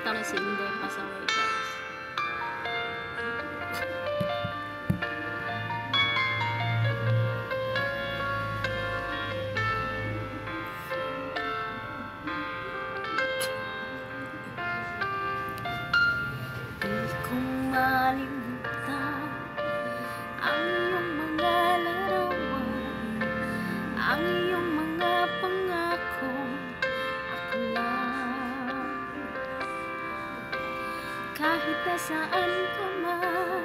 Nakalimutan ko si Inday Pasaway, guys. Di ko malimutan ang iyong mga larawan, ang iyong mga pangako. Ako lang, kahit nasaan ka man,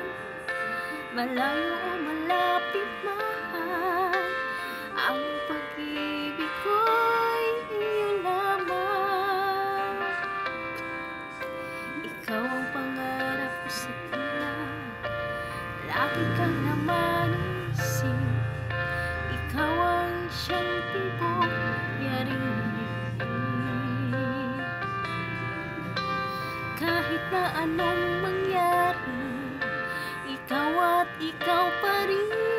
malayo o malapit, mahal, ang pag-ibig ko'y iyo lamang. Ikaw ang pangarap ko sa bulan, lagi kang naman isip. Ikaw ang siyang tibok, yaring kahit na anong mangyari, ikaw at ikaw pa rin.